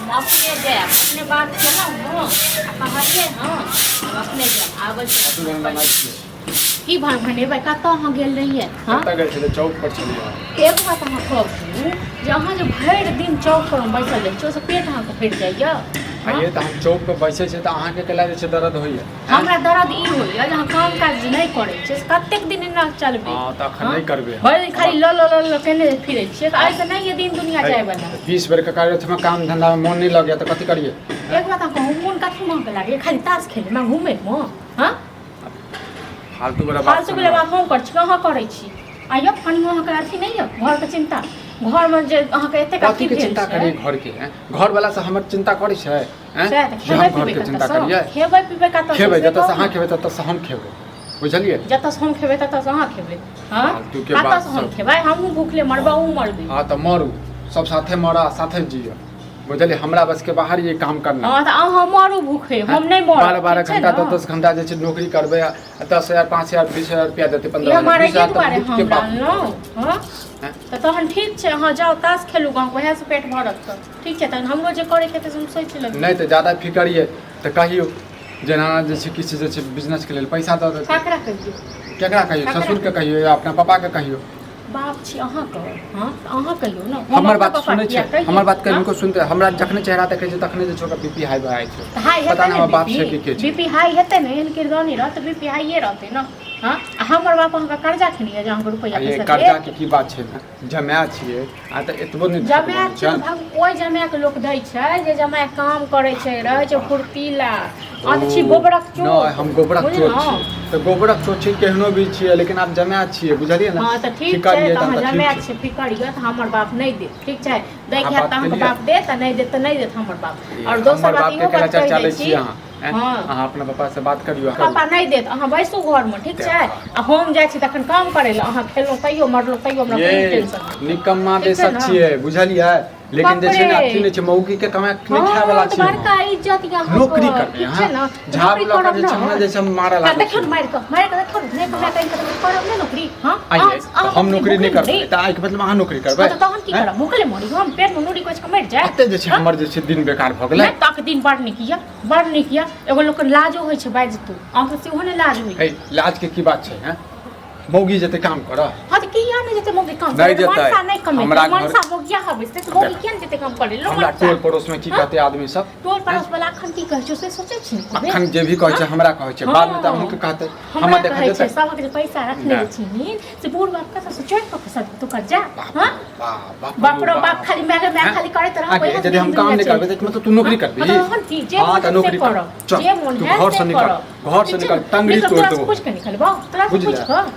हम अपने जाए अपने बात केलहुँ कहते हाँ अपने जाए आबै की भान भनेबै कतऽ अहाँ गेल रहियै हाँ चौक पर छलियै एक बात अहाँ कहू जे अहाँ जे भरि दिन चौक पर बैसल रहै छी ओहिसँ पेट अहाँके फटि जाइए आइए तऽ हम चौक पर बैसै छी तऽ अहाँके केला जे छै दर्द होइए हमरा दर्द ई होइए जे अहाँ काम काज नहि करै छियै कतेक दिन एना चलबै हाँ तऽ अखन नहि करबै भरि दिन खाली ल केने फिरै छियै तऽ आइ तऽ नहि ये दिन दुनिया जाय बला 20 बेर के कार्य में काम धंधा में मन नहीं लग गया तो कथी करिए एक बात अहाँ कहू मोन कथी महक लागैए खाली ताश खेले में घूमे में हाँ फालतू वाला बात हम कर छी अहाँ करै छी आइयो कनी अहाँके अथी नहि यऽ घरके चिन्ता घर में जे अहाँके एतेक कथी के चिंता करिए घर के घर वाला से हमर चिंता करै छै खेबै घर के चिंता करिए खेबै पिबै कतऽ खेबै जतऽ से अहाँ खेबै ततऽ से हम खेबै बुझलिए जतऽ से हम खेबै ततऽ से अहाँ खेबै हां कतऽ से हम खेबै हमहूँ भूखले मरबा ऊ मरबी हां तऽ मरू सब साथे मरा साथे जियो बुझलिए हमरा बस के बाहर ये काम करना हां तऽ अहाँ मरू भूखे हम नहीं मरब 12 घंटा 10 घंटा जे छै नौकरी करबै 10,000 5,000 20,000 रुपया देते 15,000 के बाद हां तऽ तहन ठीक छै अहाँ जाओ ताश खेलू गाँव वएह से पेट भरत तऽ ठीक छै तहन हमरो जे करे के तऽ हम सोचि लेब नहीं तो ज्यादा फिकरिए तऽ कहियो जेना जे छै किसी जे छै बिजनेस के लेल पैसा दऽ देते केकरा कहियो ससुर के कहियो या अपना पापा के कहियो बाप छी अहाँ कह हां अहाँ कहियो ना हमर बात सुनै छै हमर बात कहियो सुनते हमरा जखने चेहरा देखै छै तखने जे छोका बीपी हाई भऽ जाइ छै पता नहीं हमर बाप से की छै बीपी हाई हेतै ने एहन किरदानी रहत बीपी हाईए रहतै ना हां हमर बाप अहाँके कर्जा खेलिए जे अहाँके रुपैया पैसा कर्जा के की बात छै ना जमाए छियै आ तऽ एतबो नहीं जमाए छै ओइ जमाए के लोक दै छै जे जमाए काम करै छै रहै छै फुर्तीला अच्छी गोबरक चोट नहीं हम गोबरक चोट छी तऽ गोबरक चोट छी केहनो भी छियै लेकिन आप जमाए छियै बुझलिए ना हां तऽ ठीक छै तऽ अहाँ जमाए छियै फिकरिए तऽ हमर बाप नहीं दे ठीक छै दै के तऽ अहाँके बाप दे तऽ नहीं दे तऽ नहीं देत हमर बाप और दोसर बात इहो बात कहि दै छी अहाँ अपना पापा से बात करियो पापा नहीं देत अहाँ बैसू घर में ठीक छै आ हम जाइ छी तखन काम करे ल अहाँ खेलौ तैयो मरलो तैयो हमरा कोई टेंशन निकम्मा बेशक छियै बुझलिए लेकिन जे छै ना अथी नै छै मौगी के कमाय नहीं खाय वाला छै बड़का इज्जत या नौकरी करबे हां झाड़ लगा जे छै हमरा जैसे मारे लागै देखो मार के देखो नहीं कमाय कहीं करब नहीं नौकरी हां हम नौकरी नहीं करबै त आइ के मतलब अहाँ नौकरी करबै त तहन की करब भूखले मरी हम पेट में नूरी कोच के मर जाए एते जे छै हमर जे छै दिन बेकार भ गेलै तक दिन बड़ नहीं किया एगो लोक लाजो होय छै बाज तू अहाँ से ओहने लाज होय लाज के की बात छै हैं मौगी जते काम कर हां त किया नहीं जते मौगी काम करे मनसा नहीं कमे मनसा मौगिया हबे से मौगी किया नहीं जते काम करे लो हमरा टोल पड़ोस में की कहते आदमी सब टोल पड़ोस वाला अखन की कहै छै से सोचै छी अखन जे भी कहै छै हमरा कहै छै बाद में त अहूं के कहते हमरा देखै छै सब के पैसा रखने छी से बूढ़ बाप का से चोट के सब तो कर जा हां बाप रे बाप खाली मैं खाली करे तरह पैसा यदि हम काम नहीं करबे त मतलब तू नौकरी करबी हां त नौकरी कर जे मन है घर से निकल टंगड़ी तोड़ दो कुछ के निकलबा तोरा कुछ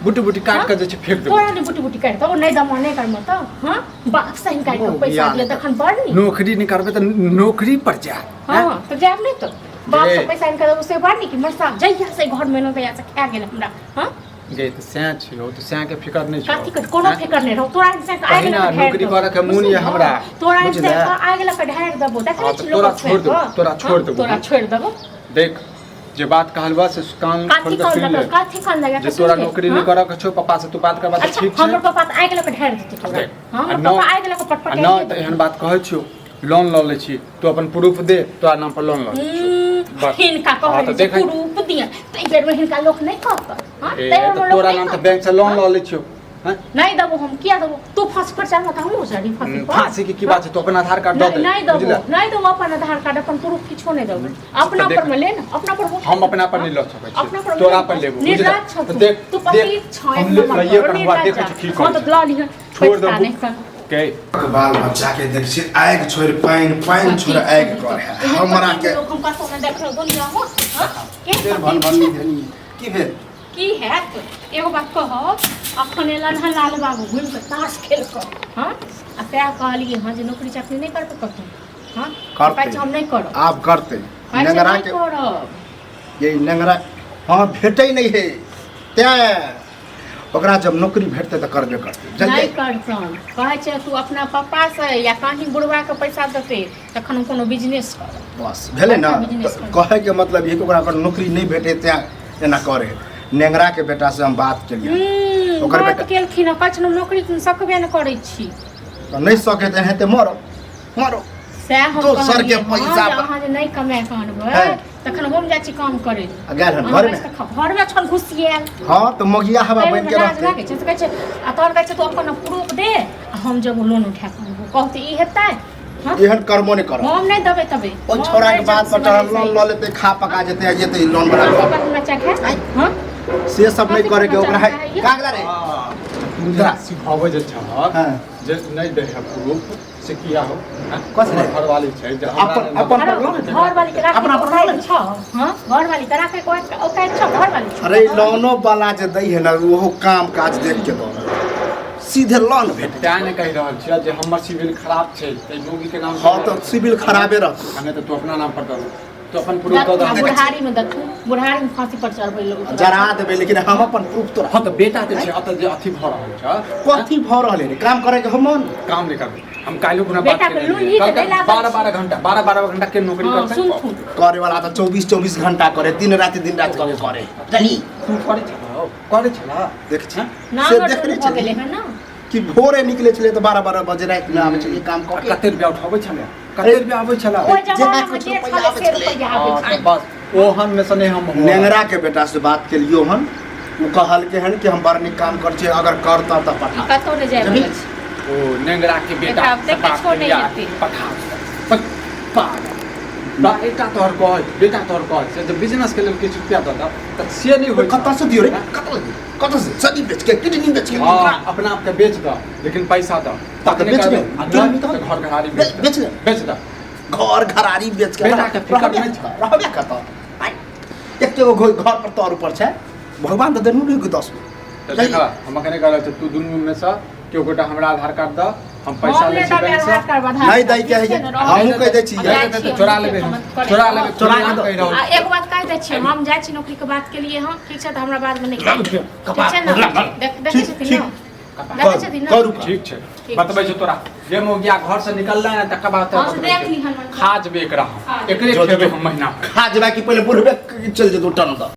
बुटी बुटी काट के जे छै फेंक दो तोरा ने बुटी बुटी काट दो नहीं दम नहीं करम त हां बाप से ही काट के पैसा दिए तखन बढ़नी नौकरी नहीं करबे त नौकरी पर जा हां तो जाब नहीं तो बाप से पैसा निकाल उसे बढ़नी कि मरसा जइया से घर में न तया से खा गेल हमरा हां गे त सैं छियो त सैं के फिकर नहीं काथी के कोनो फिकर नहीं रहो तोरा से आ गेल नौकरी करे के मुन ये हमरा तोरा से आ गेल के ढार देबो देखै छी लोग तोरा छोड़ देबो देख जे बात कहलबा से कान खोल के सुन ले काथी कान लगा जे तोरा नौकरी नहीं करक छो पापा से तू बात करबा त ठीक छै हमर पापा आ गेल के ढार देते तोरा हमर पापा आ गेल के पटपट न त एहन बात कहै छियो लोन ल ले छी तू अपन प्रूफ दे तोरा नाम पर लोन ल ले छी बस हिनका कहै प्रूफ दिया तै बेर में हिनका लोक नहीं कहत हां तै तोरा नाम त बैंक से लोन ल ले छियो नहीं दबो हम किया दबो तू फांसी पर चढ़ मत हम जड़ी फांसी की बात है तो अपन आधार कार्ड दे नहीं दबो अपन आधार कार्ड अपन प्रूफ किछो नहीं दबो अपना पर में ले ना अपना पर हम अपना पर नहीं ल सकै छी तोरा पर लेबो बुझला तो देख तू पति छ एक नंबर ये करवा देख छी की कर तो ला लिह छोड़ दे के बाल बच्चा के देख छी आग छोड़ पाइन छोड़ आग करे हमरा के हम का सोना देख रहो दुनिया हो के फिर भन धनी की भेल की है एगो बात कह अखन एलन हन लाल बाबू घूम के ताश खेल कर हां आ तै कहलिए हां जे नौकरी चाकरी नहीं करते कतौ हां करते हम नहीं करब आप करते नंगरा के ये नंगरा हां भेटै नहीं है तै ओकरा जब नौकरी भेटते त करबे करते नहीं करतन कहै छै तू अपना पापा से या कहीं बुढ़वा के पैसा देते तखन कोनो बिजनेस कर बस भेले ना कहे के मतलब ये कि ओकरा अगर नौकरी नहीं भेटे तै एना करे नेंगरा के बेटा से हम बात केलिए ओकर बेटा केलखिन कछनो नौकरी सकबे न करै छी नहीं सके त हेते मरो सएह हम दोसर के कहलियै, पैसा हाँ, जे अहाँ जे नहि कमाए कऽ अनबै हैं। तखन हम जाइ छी काम करे गेल हन घर में घरमे छन घुसियाल हाँ तो मगिया हवा बन के रहते लागे छै से कहै छै आ तोहर कहै छै तू अपन प्रूफ दे आ हम जब लोन उठा कऽ अनबौ कहते ई हेतै हाँ? एहन कर्मो नहीं करब हम नहीं देबै तबे ओ छोरा के बात पर चढ़ल लोन ल लेते खा पका जेते आ जेते लोन बना हमरा चाहे हाँ से सब नहीं करे के ओकरा है कागला रे मुद्रा सिखावे जे छ हां जे नहीं दे है प्रूफ से किया हो कस रे घर वाली छै जे अपन अपन घर वाली के राखे अपन छ हां घर वाली के राखे कोई ओकाय छ घर वाली छ अरे लोनो वाला जे दै है ना वो काम काज देख के दो सीधे लोन भेट तैं ने कहि रहल छियै जे हमर सिविल खराब छै तै लोगी के नाम हाँ तो सिविल खराबे रह हमें तो तू अपना नाम पर दे तो अपन प्रूफ दे दे बुढ़ारी में देखू बुढ़ारी में फांसी पर चढ़बै लोग जरा देबे लेकिन हम अपन प्रूफ तो हाँ तो बेटा दे छै अत जे अथी भ रहल छ कथी भ रहल है काम करे के हम काम नहीं करबे हम काल्हि गुना बात बेटा के लून ही के देला 12 घंटा के नौकरी करते सुन सुन करे वाला तो 24 घंटा करे दिन रात करे चली तू करे छला देख छ ना से देखने हो गेले चली है ना कि भोरे निकले छले तो 12 बजे रात में आवे छले काम कर के कते रुपया उठाबै छले कते रुपया आबै छला ओइ जमाना में जे छले से रुपया आबै छै बस ओहन में से नहीं हम नेंगरा के बेटा से बात के लियो हन वो कहल के हन कि हम बड़ निक काम कर छे अगर करता तो पठा कतो ने जाय जमीन। बोलै छै ओ नेंगरा के बेटा बेटा, देख के छोड़ नहीं देती। पठा बेटा तोहर कह से जब बिजनेस के लिए किछ रुपया दे त से नहीं होय कत्ता से दियो रे कत्ता से सदी बेच के किडनी बेच के हां अपना आप के बेच द लेकिन पैसा द तो बेच दे। घर घरारी बेच दे। बेच द घर घरारी बेच के बेटा के फिकर नहीं छ रहबे कत्ता एक के घर पर तोर ऊपर छे भगवान तो देनु नहीं 10 तो देखा हम कने कहल छ तू दुनु में से केओ गोटा हमरा आधार कार्ड द हम पैसा ले छी बैंक से नहीं दै के है हमहु कह दै छी चोरा लेबे चोरा के कह आ एक बात कह दै छियै हम जाइ छी नौकरी के बात के लिए हम ठीक छै त हमरा बाद में नहीं ठीक छै ना देखे छथिन ना देखे छथिन ना करू ठीक छै बतबै छ तोरा जे मो गया घर से निकलना है तक बात हाँ, तो देख ली हम। खाज बेक रहा एकरे खेबे हम महीना खा जबा कि पहले बुढ़बे चल जे 2 टन द